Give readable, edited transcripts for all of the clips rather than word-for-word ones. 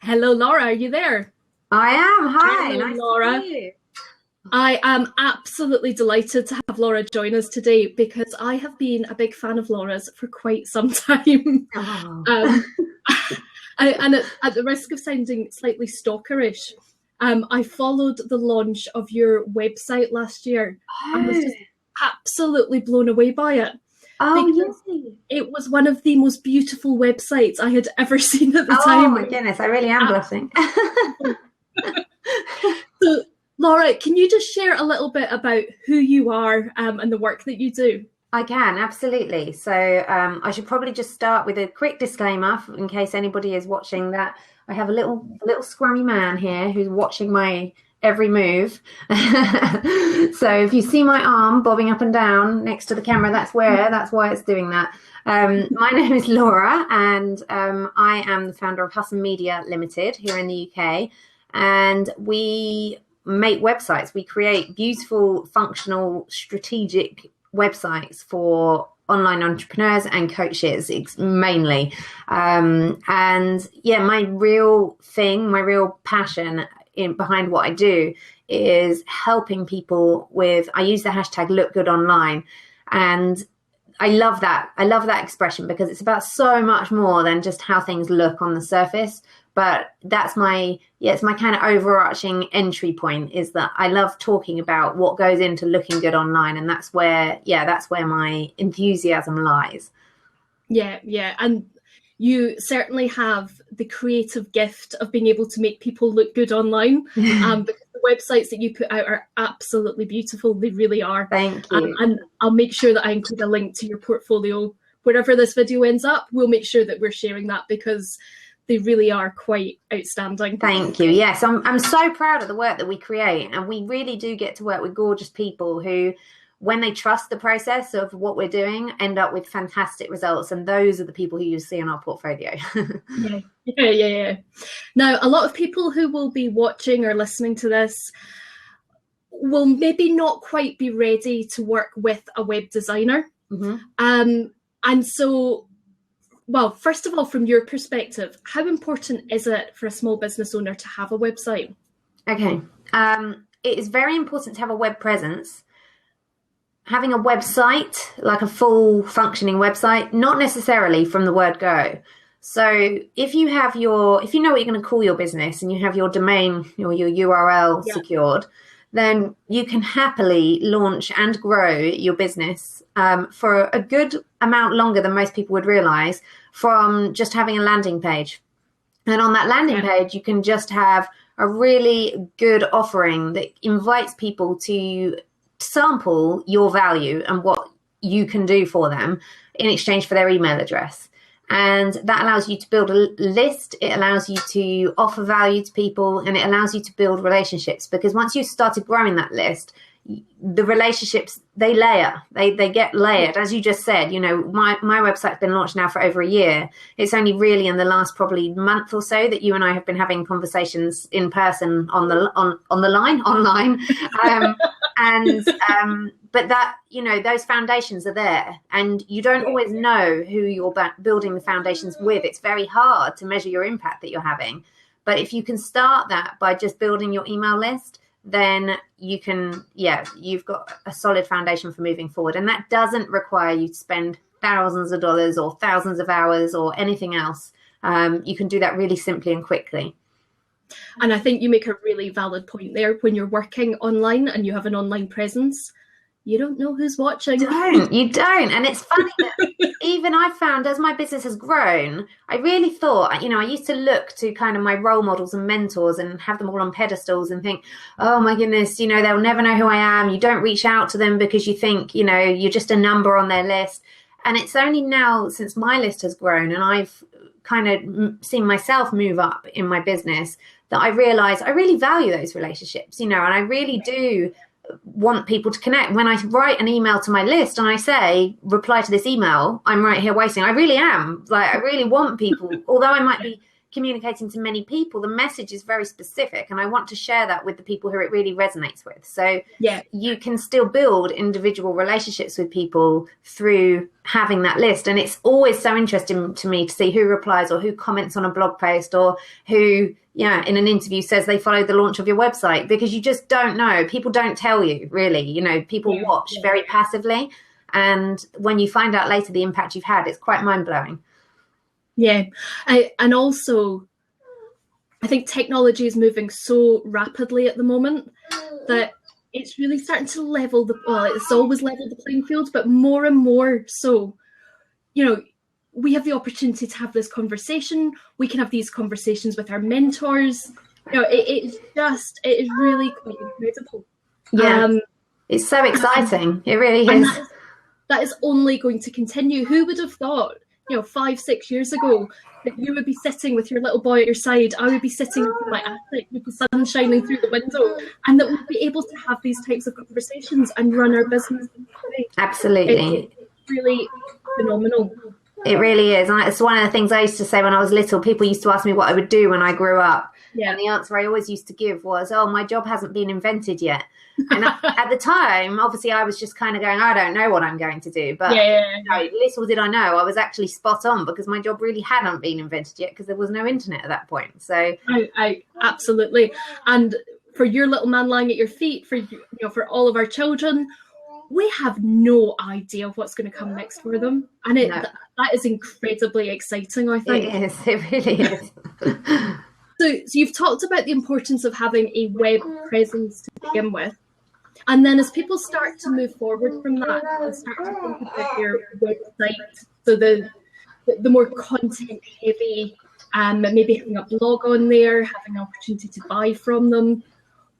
Hello, Laura. Are you there? I am. Hi, Hello, nice to Laura. see you. I am absolutely delighted to have Laura join us today because I have been a big fan of Laura's for quite some time. Oh, um, and at the risk of sounding slightly stalkerish, I followed the launch of your website last year and was oh, just absolutely blown away by it oh, because yay. it was one of the most beautiful websites I had ever seen at the Oh time. my goodness, I really am blushing. So, Laura, can you just share a little bit about who you are and the work that you do? I can, absolutely. So I should probably just start with a quick disclaimer in case anybody is watching that I have a little scrummy man here who's watching my every move. So if you see my arm bobbing up and down next to the camera, that's why it's doing that. My name is Laura, and I am the founder of Husson Media Limited here in the UK. And we make websites. We create beautiful, functional, strategic websites for online entrepreneurs and coaches mainly. And yeah, my real passion behind what I do is helping people with, I use the hashtag look good online. And I love that. I love that expression because it's about so much more than just how things look on the surface. But it's my kind of overarching entry point is that I love talking about what goes into looking good online. And that's where my enthusiasm lies. Yeah. And you certainly have the creative gift of being able to make people look good online. Because the websites that you put out are absolutely beautiful. They really are. Thank you. And I'll make sure that I include a link to your portfolio. Wherever this video ends up, we'll make sure that we're sharing that because they really are quite outstanding. Thank you. Yes, I'm so proud of the work that we create, and we really do get to work with gorgeous people who, when they trust the process of what we're doing, end up with fantastic results. And those are the people who you see in our portfolio. Yeah. Now, a lot of people who will be watching or listening to this will maybe not quite be ready to work with a web designer. Mm-hmm. And so, well, first of all, from your perspective, how important is it for a small business owner to have a website? Okay. It is very important to have a web presence. Having a website, like a full functioning website, not necessarily from the word go. So if you know what you're going to call your business and you have your domain or your URL secured, then you can happily launch and grow your business for a good amount longer than most people would realize from just having a landing page. And on that landing page, you can just have a really good offering that invites people to sample your value and what you can do for them in exchange for their email address. And that allows you to build a list. It allows you to offer value to people, and it allows you to build relationships, because once you've started growing that list, the relationships, they get layered. As you just said, my website's been launched now for over a year. It's only really in the last probably month or so that you and I have been having conversations in person on the line online. But that, those foundations are there, and you don't always know who you're building the foundations with. It's very hard to measure your impact that you're having. But if you can start that by just building your email list, then you've got a solid foundation for moving forward. And that doesn't require you to spend thousands of dollars or thousands of hours or anything else. You can do that really simply and quickly. And I think you make a really valid point there. When you're working online and you have an online presence, you don't know who's watching. You don't. And it's funny that even I've found as my business has grown, I really thought, I used to look to kind of my role models and mentors and have them all on pedestals and think, oh my goodness, they'll never know who I am. You don't reach out to them because you think, you're just a number on their list. And it's only now since my list has grown and I've kind of seen myself move up in my business that I realize I really value those relationships, and I really do want people to connect. When I write an email to my list and I say, reply to this email, I'm right here waiting. I really am. Like, I really want people, although I might be communicating to many people, the message is very specific, and I want to share that with the people who it really resonates with. So you can still build individual relationships with people through having that list. And it's always so interesting to me to see who replies or who comments on a blog post or who, in an interview says they followed the launch of your website, because you just don't know. People don't tell you, really. People watch very passively. And when you find out later the impact you've had, it's quite mind-blowing. Yeah. And also, I think technology is moving so rapidly at the moment that it's really starting to it's always leveled the playing field, but more and more so. We have the opportunity to have this conversation. We can have these conversations with our mentors. It is really quite incredible. Yeah, it's so exciting. It really is. That is only going to continue. Who would have thought, 5-6 years ago, that you would be sitting with your little boy at your side, I would be sitting in my attic with the sun shining through the window, and that we'd be able to have these types of conversations and run our business. Absolutely. It's really phenomenal. It really is. And it's one of the things I used to say when I was little. People used to ask me what I would do when I grew up. Yeah. And the answer I always used to give was, my job hasn't been invented yet. And at the time, obviously, I was just kind of going, I don't know what I'm going to do. But little did I know, I was actually spot on, because my job really hadn't been invented yet, because there was no internet at that point. So I absolutely. And for your little man lying at your feet, for all of our children, we have no idea what's going to come next for them. And that is incredibly exciting, I think. It is. It really is. So you've talked about the importance of having a web presence to begin with. And then as people start to move forward from that and start to think about your website, so the more content heavy, maybe having a blog on there, having an opportunity to buy from them,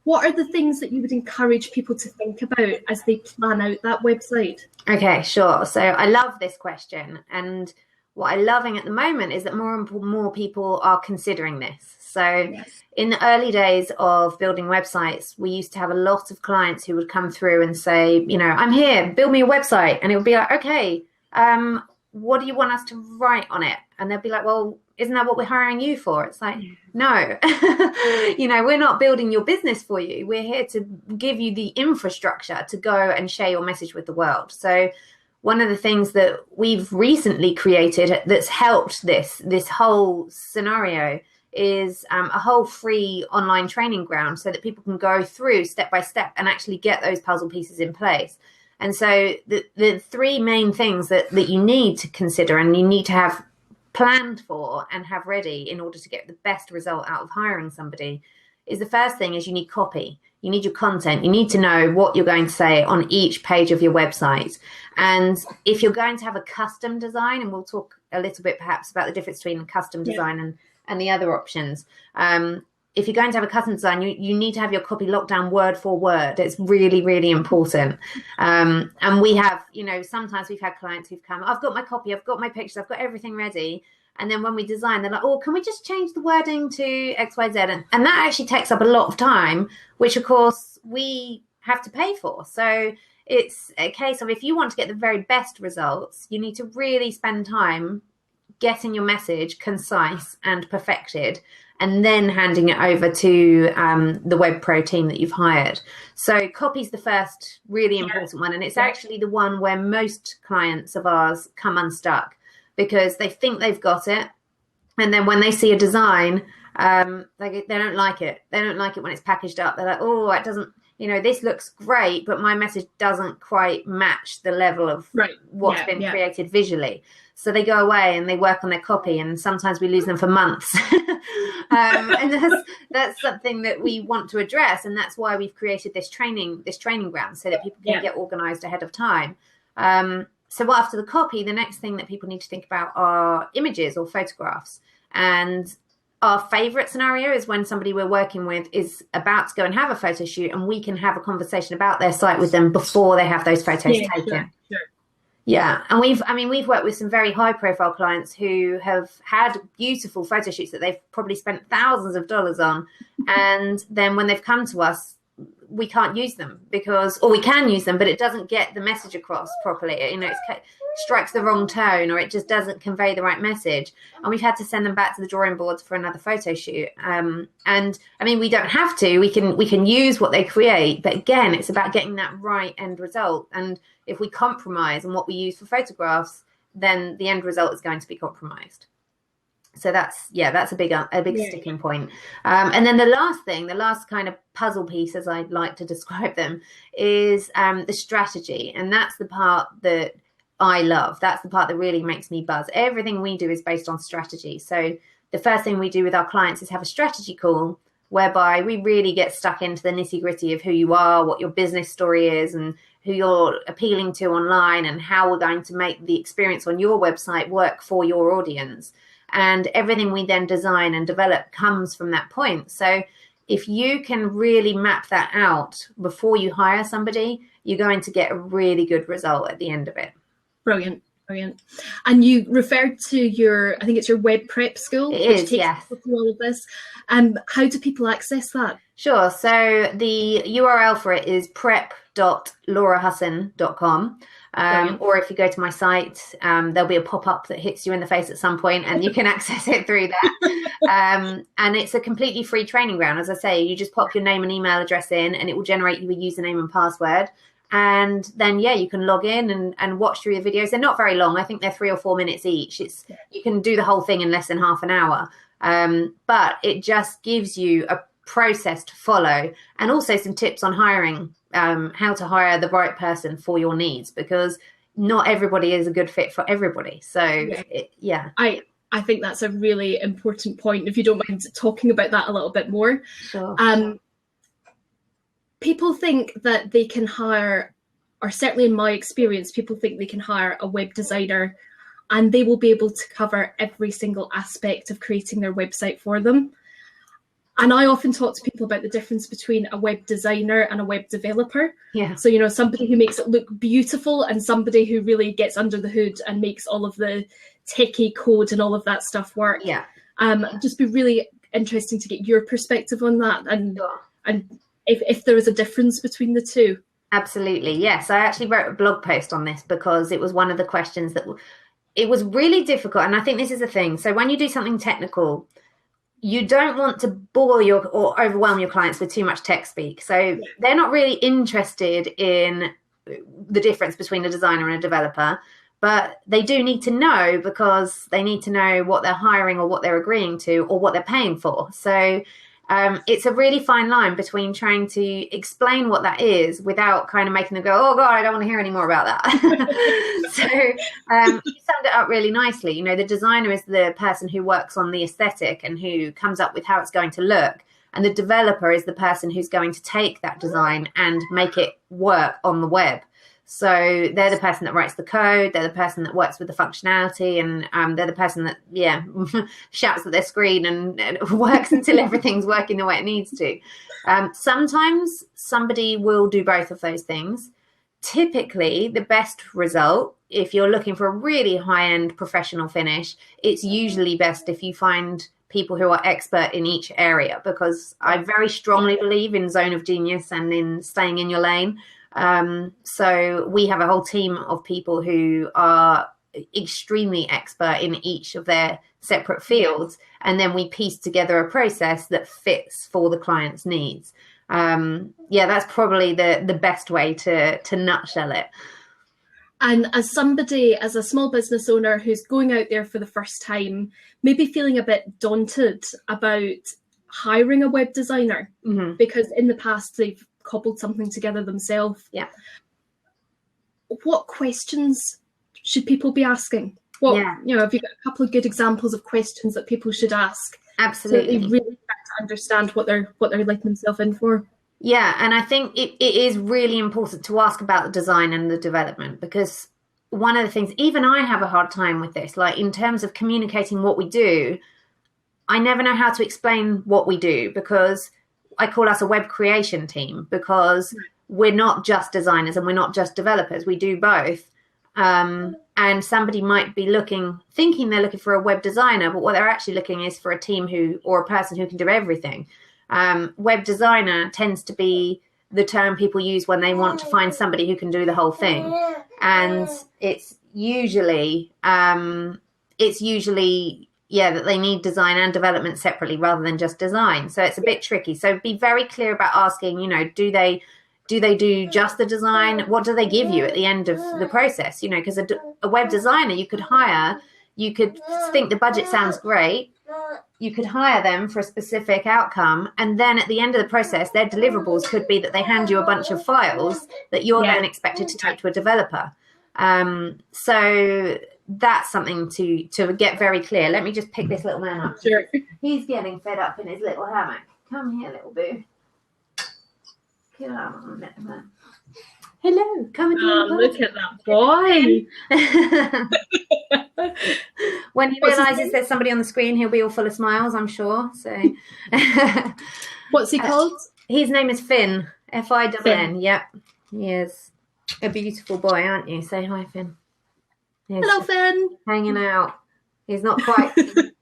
what are the things that you would encourage people to think about as they plan out that website? Okay, sure. So I love this question. And what I'm loving at the moment is that more and more people are considering this. So in the early days of building websites, we used to have a lot of clients who would come through and say, I'm here, build me a website. And it would be like, okay, what do you want us to write on it? And they'd be like, well, isn't that what we're hiring you for? It's like, no, we're not building your business for you. We're here to give you the infrastructure to go and share your message with the world. So one of the things that we've recently created that's helped this whole scenario is a whole free online training ground, so that people can go through step by step and actually get those puzzle pieces in place. And so the three main things that you need to consider and you need to have planned for and have ready in order to get the best result out of hiring somebody is, the first thing is you need copy. You need your content. You need to know what you're going to say on each page of your website. And if you're going to have a custom design, and we'll talk a little bit perhaps about the difference between custom design and the other options. If you're going to have a custom design, you need to have your copy locked down word for word. It's really, really important. And we have, sometimes we've had clients who've come, I've got my copy, I've got my pictures, I've got everything ready. And then when we design, they're like, oh, can we just change the wording to X, Y, Z? And that actually takes up a lot of time, which of course we have to pay for. So it's a case of, if you want to get the very best results, you need to really spend time getting your message concise and perfected, and then handing it over to the Web Pro team that you've hired. So copy's the first really important one. And it's actually the one where most clients of ours come unstuck, because they think they've got it. And then when they see a design, they don't like it. They don't like it when it's packaged up. They're like, oh, it doesn't, this looks great, but my message doesn't quite match the level of what's been created visually. So they go away and they work on their copy, and sometimes we lose them for months. And that's something that we want to address, and that's why we've created this training ground, so that people can get organized ahead of time. So after the copy, the next thing that people need to think about are images or photographs. And our favorite scenario is when somebody we're working with is about to go and have a photo shoot, and we can have a conversation about their site with them before they have those photos taken. Sure. Yeah. And we've worked with some very high profile clients who have had beautiful photo shoots that they've probably spent thousands of dollars on. And then when they've come to us, we can't use them or we can use them, but it doesn't get the message across properly. It strikes the wrong tone, or it just doesn't convey the right message. And we've had to send them back to the drawing boards for another photo shoot. And I mean, we don't have to. We can use what they create, but again, it's about getting that right end result. And if we compromise on what we use for photographs, then the end result is going to be compromised. So that's a big sticking point. And then the last kind of puzzle piece, as I like to describe them, is the strategy. And that's the part that I love. That's the part that really makes me buzz. Everything we do is based on strategy. So the first thing we do with our clients is have a strategy call, whereby we really get stuck into the nitty-gritty of who you are, what your business story is, and who you're appealing to online, and how we're going to make the experience on your website work for your audience. And everything we then design and develop comes from that point. So if you can really map that out before you hire somebody, you're going to get a really good result at the end of it. Brilliant. And you referred to I think it's your web prep school. It is, yes. All of this. How do people access that? Sure. So the URL for it is prep.laurahusson.com. Or if you go to my site, there'll be a pop-up that hits you in the face at some point, and you can access it through that. And it's a completely free training ground. As I say, you just pop your name and email address in, and it will generate you a username and password. And then, you can log in and watch through the videos. They're not very long. I think they're 3 or 4 minutes each. You can do the whole thing in less than half an hour. But it just gives you a process to follow, and also some tips on hiring, how to hire the right person for your needs, because not everybody is a good fit for everybody. So I think that's a really important point. If you don't mind talking about that a little bit more. Sure. People think that they can hire, or certainly in my experience, people think they can hire a web designer and they will be able to cover every single aspect of creating their website for them. And I often talk to people about the difference between a web designer and a web developer. Yeah. So, somebody who makes it look beautiful and somebody who really gets under the hood and makes all of the techie code and all of that stuff work. Yeah. Just be really interesting to get your perspective on that, and if there is a difference between the two. Absolutely. Yes. I actually wrote a blog post on this because it was one of the questions that it was really difficult. And I think this is the thing. So when you do something technical, you don't want to bore or overwhelm your clients with too much tech speak. So they're not really interested in the difference between a designer and a developer, but they do need to know, because they need to know what they're hiring or what they're agreeing to or what they're paying for. So it's a really fine line between trying to explain what that is without kind of making them go, oh God, I don't want to hear any more about that. So you summed it up really nicely. The designer is the person who works on the aesthetic and who comes up with how it's going to look. And the developer is the person who's going to take that design and make it work on the web. So they're the person that writes the code, they're the person that works with the functionality, and they're the person that, shouts at their screen and works until everything's working the way it needs to. Sometimes somebody will do both of those things. Typically, the best result, if you're looking for a really high-end professional finish, it's usually best if you find people who are expert in each area, because I very strongly believe in zone of genius and in staying in your lane. So we have a whole team of people who are extremely expert in each of their separate fields, and then we piece together a process that fits for the client's needs. That's probably the best way to nutshell it. And as a small business owner who's going out there for the first time, maybe feeling a bit daunted about hiring a web designer, because in the past they've cobbled something together themselves. Yeah. What questions should people be asking? Have you got a couple of good examples of questions that people should ask? Absolutely. So they really try to understand what they're letting themselves in for. Yeah, and I think it is really important to ask about the design and the development, because one of the things, even I have a hard time with this, like in terms of communicating what we do, I never know how to explain what we do, because I call us a web creation team, because we're not just designers and we're not just developers. We do both. And somebody might be thinking they're looking for a web designer, but what they're actually looking is for a team or a person who can do everything. Web designer tends to be the term people use when they want to find somebody who can do the whole thing. And it's usually that they need design and development separately rather than just design. So it's a bit tricky. So be very clear about asking, do they do just the design? What do they give you at the end of the process? Because a web designer you could think the budget sounds great. You could hire them for a specific outcome. And then at the end of the process, their deliverables could be that they hand you a bunch of files that you're then expected to take to a developer. So that's something to get very clear. Let me just pick this little man up. Sure. He's getting fed up in his little hammock. Come here, little boo. Come on. Hello, come and look at that boy. When he realises there's somebody on the screen, he'll be all full of smiles, I'm sure. So, what's he called? His name is Finn. Finn. Yep, he is a beautiful boy, aren't you? Say hi, Finn. Hello, Finn. Hanging out. He's not quite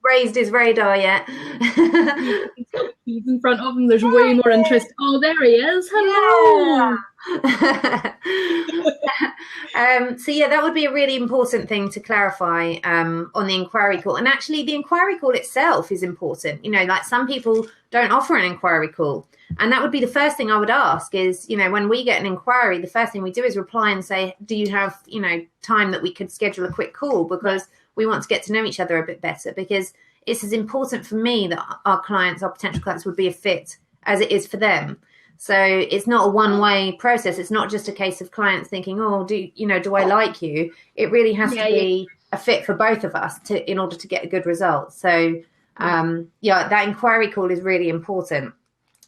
raised his radar yet. He's in front of him. There's way more interest. Oh, there he is. Hello. Yeah. So that would be a really important thing to clarify on the inquiry call. And actually, the inquiry call itself is important. Like some people don't offer an inquiry call. And that would be the first thing I would ask is, when we get an inquiry, the first thing we do is reply and say, do you have, time that we could schedule a quick call? Because we want to get to know each other a bit better, because it's as important for me that our potential clients would be a fit as it is for them. So it's not a one-way process. It's not just a case of clients thinking, oh, do I like you? It really has to be a fit for both of us in order to get a good result. So that inquiry call is really important.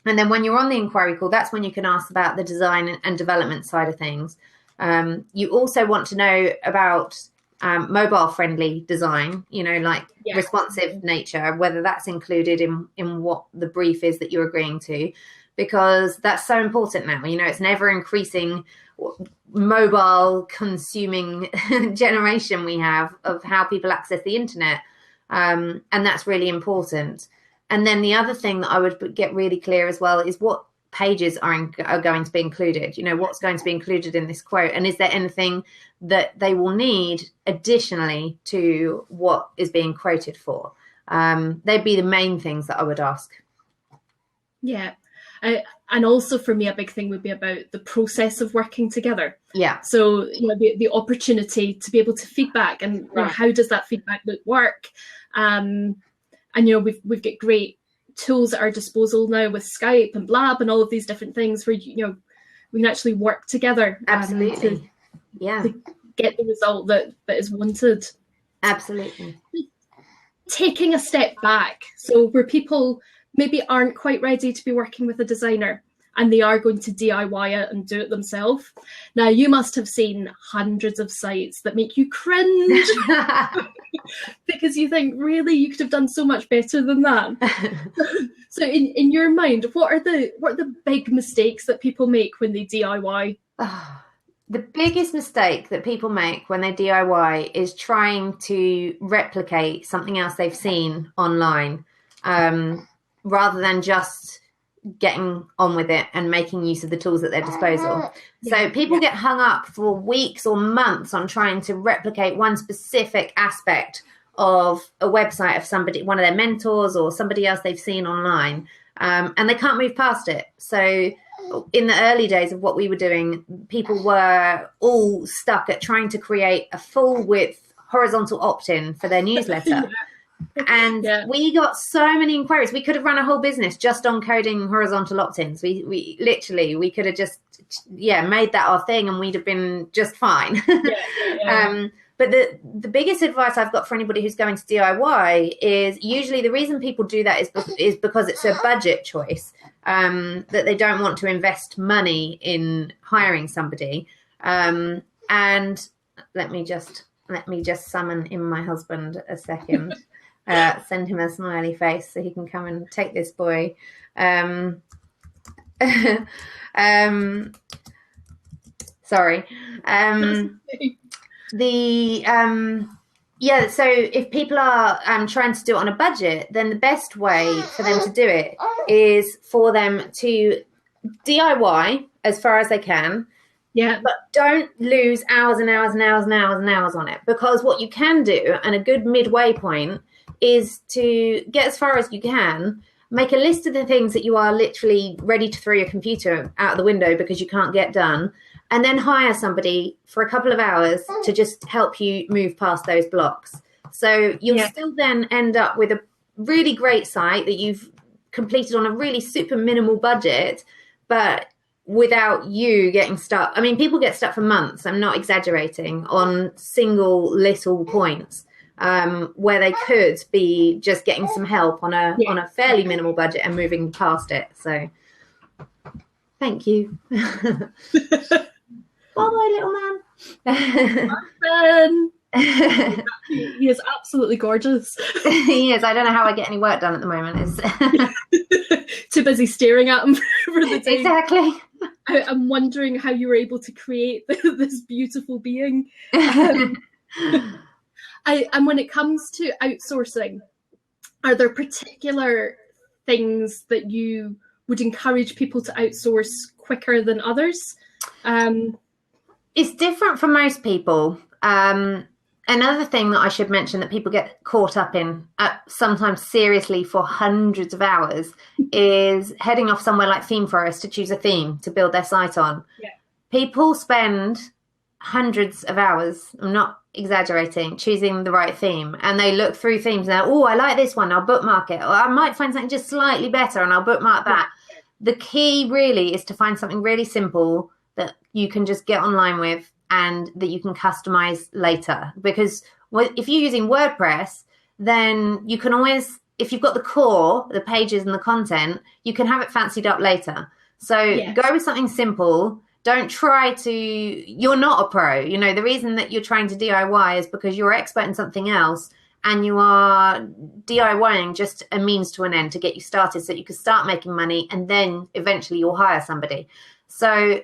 And then when you're on the inquiry call, that's when you can ask about the design and development side of things. You also want to know about mobile friendly design, responsive nature, whether that's included in what the brief is that you're agreeing to, because that's so important now. It's an ever increasing mobile consuming generation we have of how people access the internet. And that's really important. And then the other thing that I would get really clear as well is what pages are going to be included, what's going to be included in this quote, and is there anything that they will need additionally to what is being quoted for. They'd be the main things that I would ask. Yeah. And also for me, a big thing would be about the process of working together. Yeah. So, the opportunity to be able to feedback and how does that feedback loop work? And, we've got great tools at our disposal now with Skype and Blab and all of these different things where, we can actually work together. Absolutely. To get the result that is wanted. Absolutely. Taking a step back. So where people maybe aren't quite ready to be working with a designer and they are going to DIY it and do it themselves. Now, you must have seen hundreds of sites that make you cringe because you think, really, you could have done so much better than that. So in your mind, what are the big mistakes that people make when they DIY? The biggest mistake that people make when they DIY is trying to replicate something else they've seen online, rather than just getting on with it and making use of the tools at their disposal. So people get hung up for weeks or months on trying to replicate one specific aspect of a website of somebody, one of their mentors or somebody else they've seen online, and they can't move past it. So in the early days of what we were doing, people were all stuck at trying to create a full width horizontal opt-in for their newsletter. And we got so many inquiries. We could have run a whole business just on coding horizontal opt-ins. We literally could have just made that our thing and we'd have been just fine. But the biggest advice I've got for anybody who's going to DIY is usually the reason people do that is because it's a budget choice, that they don't want to invest money in hiring somebody. And let me just summon in my husband a second. Send him a smiley face so he can come and take this boy. Sorry. Yeah, so if people are trying to do it on a budget, then the best way for them to do it is for them to DIY as far as they can, Yeah. but don't lose hours and hours and hours and hours and hours on it. Because what you can do, and a good midway point, is to get as far as you can, make a list of the things that you are literally ready to throw your computer out the window because you can't get done, and then hire somebody for a couple of hours to just help you move past those blocks. So you'll still then end up with a really great site that you've completed on a really super minimal budget, but without you getting stuck. I mean, people get stuck for months, I'm not exaggerating, on single little points where they could be just getting some help on a fairly minimal budget and moving past it. So thank you. Bye, little man. He is absolutely gorgeous. He is. I don't know how I get any work done at the moment. It's too busy staring at him for the day. Exactly. I'm wondering how you were able to create this beautiful being. And when it comes to outsourcing, are there particular things that you would encourage people to outsource quicker than others? It's different for most people. Another thing that I should mention that people get caught up in, sometimes seriously for hundreds of hours, is heading off somewhere like Theme Forest to choose a theme to build their site on. Yeah. People spend hundreds of hours, I'm not exaggerating, choosing the right theme. And they look through themes and they're, oh, I like this one, I'll bookmark it. Or I might find something just slightly better and I'll bookmark that. Yeah. The key really is to find something really simple that you can just get online with and that you can customize later. Because if you're using WordPress, then you can always, if you've got the core, the pages and the content, you can have it fancied up later. So go with something simple. Don't try to, you're not a pro. You know, the reason that you're trying to DIY is because you're expert in something else and you are DIYing just a means to an end to get you started so that you can start making money and then eventually you'll hire somebody. So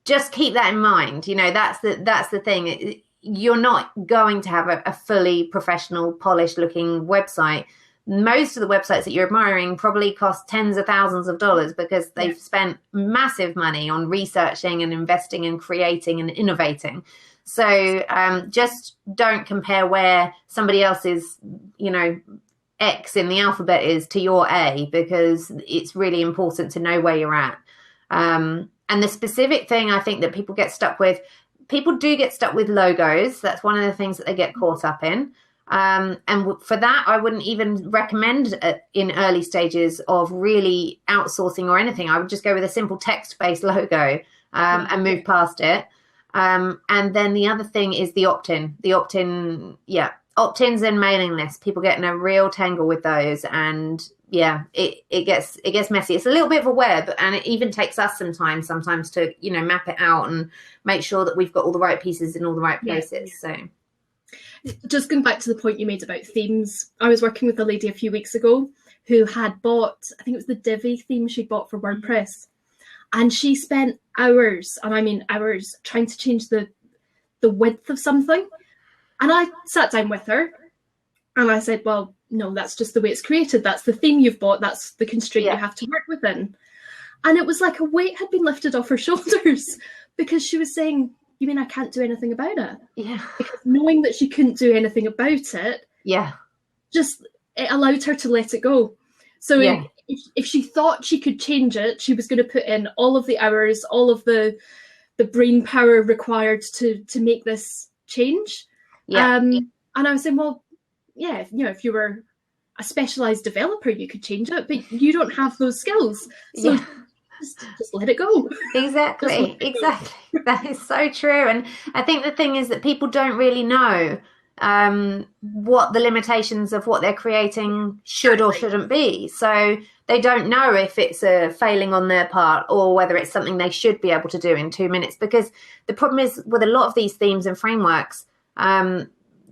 just keep that in mind. You know, that's the thing. You're not going to have a fully professional, polished looking website. Most of the websites that you're admiring probably cost tens of thousands of dollars because they've spent massive money on researching and investing and creating and innovating. So just don't compare where somebody else's, you know, X in the alphabet is to your A, because it's really important to know where you're at. And the specific thing I think that people get stuck with, people do get stuck with logos. That's one of the things that they get caught up in. And for that, I wouldn't even recommend in early stages of really outsourcing or anything. I would just go with a simple text-based logo and move past it. And then the other thing is the opt-in. The opt-in, opt-ins and mailing lists. People get in a real tangle with those, and it gets messy. It's a little bit of a web, and it even takes us some time sometimes to, you know, map it out and make sure that we've got all the right pieces in all the right places. So just going back to the point you made about themes, I was working with a lady a few weeks ago who had bought, I think it was the Divi theme she bought for WordPress, and she spent hours, and I mean hours, trying to change the width of something. And I sat down with her and I said, well, no, that's just the way it's created. That's the theme you've bought. That's the constraint you have to work within. And it was like a weight had been lifted off her shoulders because she was saying, you mean I can't do anything about it? Yeah. Because knowing that she couldn't do anything about it, just it allowed her to let it go. So if she thought she could change it, she was going to put in all of the hours, all of the brain power required to make this change. And I was saying, well, yeah, you know, if you were a specialized developer, you could change it, but you don't have those skills. So just let it go. Exactly. That is so true. And I think the thing is that people don't really know what the limitations of what they're creating should or shouldn't be. So they don't know if it's a failing on their part or whether it's something they should be able to do in 2 minutes. Because the problem is with a lot of these themes and frameworks,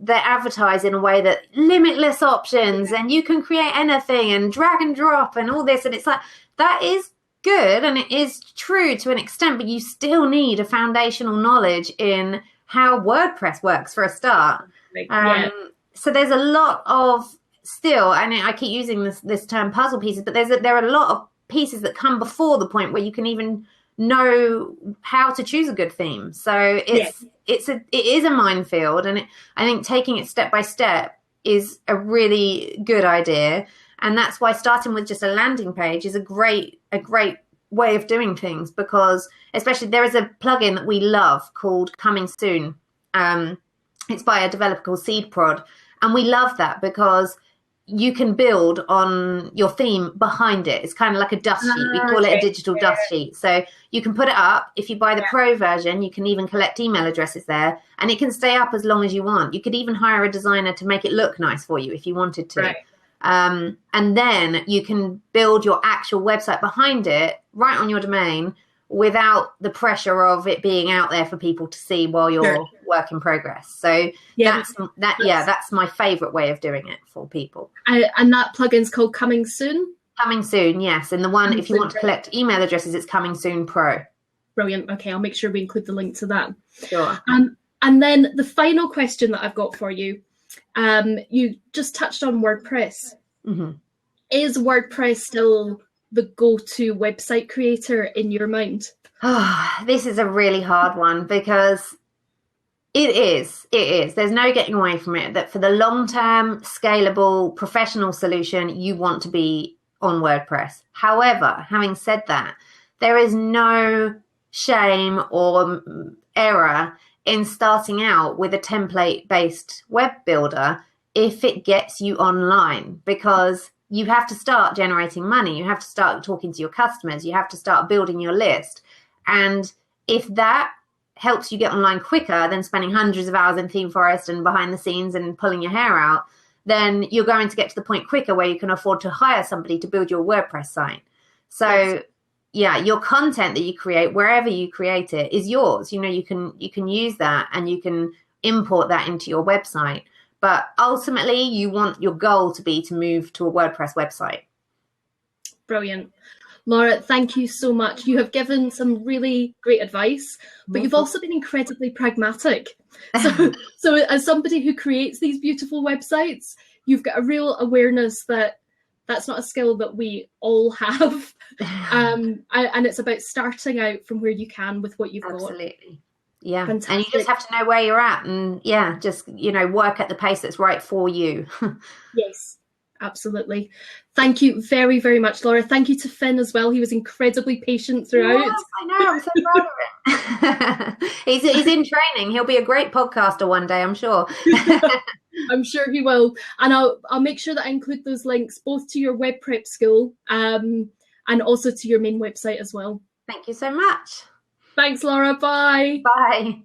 they're advertised in a way that limitless options and you can create anything and drag and drop and all this. And it's like, that is good and it is true to an extent, but you still need a foundational knowledge in how WordPress works for a start. So there's a lot of still, and I keep using this term puzzle pieces, but there are a lot of pieces that come before the point where you can even know how to choose a good theme. So it is a minefield, and I think taking it step by step is a really good idea. And that's why starting with just a landing page is a great way of doing things, because especially there is a plugin that we love called Coming Soon. It's by a developer called SeedProd, and we love that because you can build on your theme behind it. It's kind of like a dust sheet. We call it a digital dust sheet. So you can put it up. If you buy the pro version, you can even collect email addresses there, and it can stay up as long as you want. You could even hire a designer to make it look nice for you if you wanted to. Right. And then you can build your actual website behind it right on your domain without the pressure of it being out there for people to see while you're work in progress. So that's my favorite way of doing it for people. And that plugin's called Coming Soon? Coming Soon, yes. And the one, if you want to collect email addresses, it's Coming Soon Pro. Brilliant. Okay, I'll make sure we include the link to that. Sure. And then the final question that I've got for you, you just touched on WordPress. Mm-hmm. Is WordPress still the go-to website creator in your mind? Oh, this is a really hard one, because it is. There's no getting away from it, that for the long-term, scalable, professional solution, you want to be on WordPress. However, having said that, there is no shame or error in starting out with a template-based web builder if it gets you online, because you have to start generating money. You have to start talking to your customers. You have to start building your list. And if that helps you get online quicker than spending hundreds of hours in Theme Forest and behind the scenes and pulling your hair out, then you're going to get to the point quicker where you can afford to hire somebody to build your WordPress site. So your content that you create, wherever you create it, is yours. You can use that, and you can import that into your website. But ultimately, you want your goal to be to move to a WordPress website. Brilliant. Laura, thank you so much. You have given some really great advice, but you've also been incredibly pragmatic. So as somebody who creates these beautiful websites, you've got a real awareness that that's not a skill that we all have. And it's about starting out from where you can with what you've got. Absolutely. Yeah. Fantastic. And you just have to know where you're at, and just, work at the pace that's right for you. Yes, absolutely. Thank you very, very much, Laura. Thank you to Finn as well. He was incredibly patient throughout. Yes, I know. I'm so proud of him. He's in training. He'll be a great podcaster one day, I'm sure. I'm sure he will. And I'll make sure that I include those links both to your web prep school and also to your main website as well. Thank you so much. Thanks, Laura. Bye. Bye.